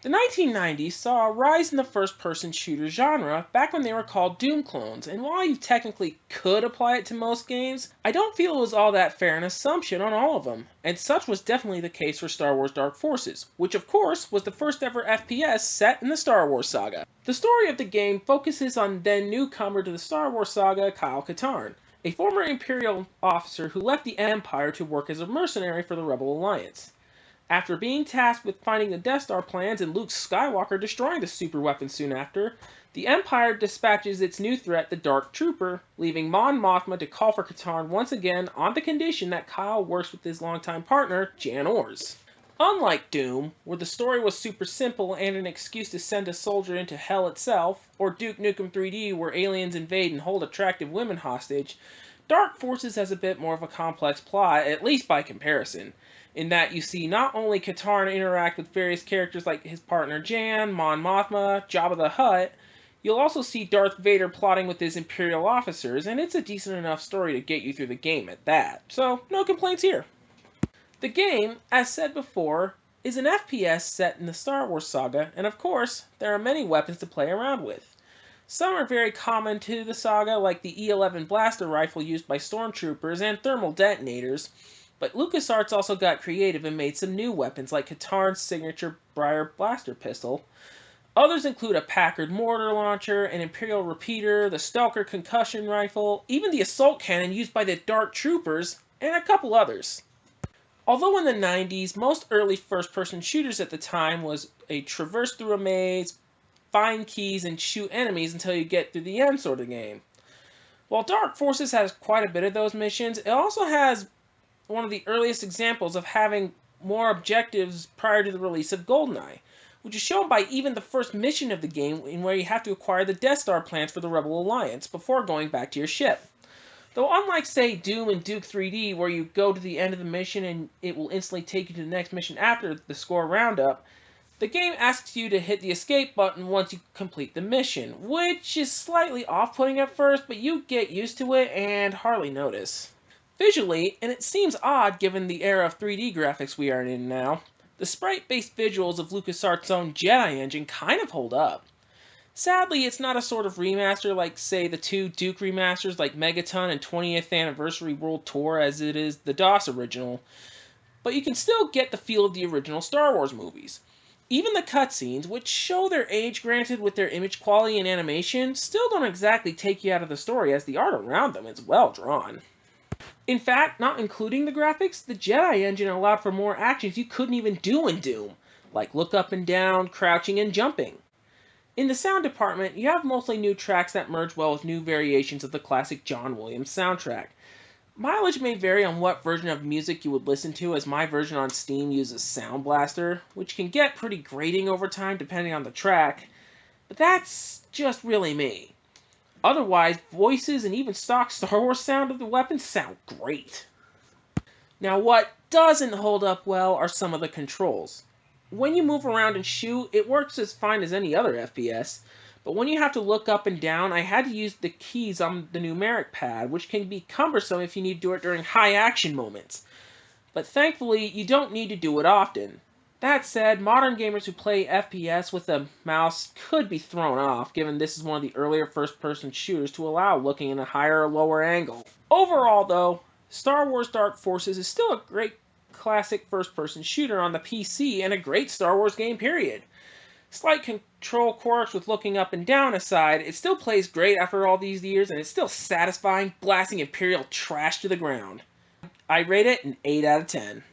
The 1990s saw a rise in the first person shooter genre back when they were called Doom clones, and while you technically could apply it to most games, I don't feel it was all that fair an assumption on all of them, and such was definitely the case for Star Wars Dark Forces, which of course was the first ever FPS set in the Star Wars saga. The story of the game focuses on then newcomer to the Star Wars saga, Kyle Katarn, a former Imperial officer who left the Empire to work as a mercenary for the Rebel Alliance. After being tasked with finding the Death Star plans and Luke Skywalker destroying the superweapon soon after, the Empire dispatches its new threat, the Dark Trooper, leaving Mon Mothma to call for Katarn once again on the condition that Kyle works with his longtime partner, Jan Ors. Unlike Doom, where the story was super simple and an excuse to send a soldier into hell itself, or Duke Nukem 3D where aliens invade and hold attractive women hostage, Dark Forces has a bit more of a complex plot, at least by comparison, in that you see not only Katarn interact with various characters like his partner Jan, Mon Mothma, Jabba the Hutt, you'll also see Darth Vader plotting with his Imperial officers, and it's a decent enough story to get you through the game at that, so no complaints here. The game, as said before, is an FPS set in the Star Wars saga, and of course, there are many weapons to play around with. Some are very common to the saga, like the E11 blaster rifle used by stormtroopers and thermal detonators, but LucasArts also got creative and made some new weapons like Katarn's signature Briar blaster pistol. Others include a Packard mortar launcher, an Imperial repeater, the Stalker concussion rifle, even the assault cannon used by the Dark Troopers, and a couple others. Although in the 90s, most early first-person shooters at the time was a traverse through a maze, find keys, and shoot enemies until you get through the end sort of game. While Dark Forces has quite a bit of those missions, it also has one of the earliest examples of having more objectives prior to the release of GoldenEye, which is shown by even the first mission of the game in where you have to acquire the Death Star plans for the Rebel Alliance before going back to your ship. Though unlike, say, Doom and Duke 3D, where you go to the end of the mission and it will instantly take you to the next mission after the score roundup, the game asks you to hit the escape button once you complete the mission, which is slightly off-putting at first, but you get used to it and hardly notice. Visually, and it seems odd given the era of 3D graphics we are in now, the sprite-based visuals of LucasArts' own Jedi engine kind of hold up. Sadly, it's not a sort of remaster like, say, the two Duke remasters like Megaton and 20th Anniversary World Tour as it is the DOS original, but you can still get the feel of the original Star Wars movies. Even the cutscenes, which show their age granted with their image quality and animation, still don't exactly take you out of the story as the art around them is well drawn. In fact, not including the graphics, the Jedi engine allowed for more actions you couldn't even do in Doom, like look up and down, crouching, and jumping. In the sound department, you have mostly new tracks that merge well with new variations of the classic John Williams soundtrack. Mileage may vary on what version of music you would listen to, as my version on Steam uses Sound Blaster, which can get pretty grating over time depending on the track, but that's just really me. Otherwise, voices and even stock Star Wars sound of the weapons sound great. Now, what doesn't hold up well are some of the controls. When you move around and shoot, it works as fine as any other FPS, but when you have to look up and down, I had to use the keys on the numeric pad, which can be cumbersome if you need to do it during high action moments. But thankfully, you don't need to do it often. That said, modern gamers who play FPS with a mouse could be thrown off, given this is one of the earlier first-person shooters to allow looking in a higher or lower angle. Overall, though, Star Wars Dark Forces is still a great classic first-person shooter on the PC and a great Star Wars game, period. Slight control quirks with looking up and down aside, it still plays great after all these years, and it's still satisfying blasting Imperial trash to the ground. I rate it an 8 out of 10.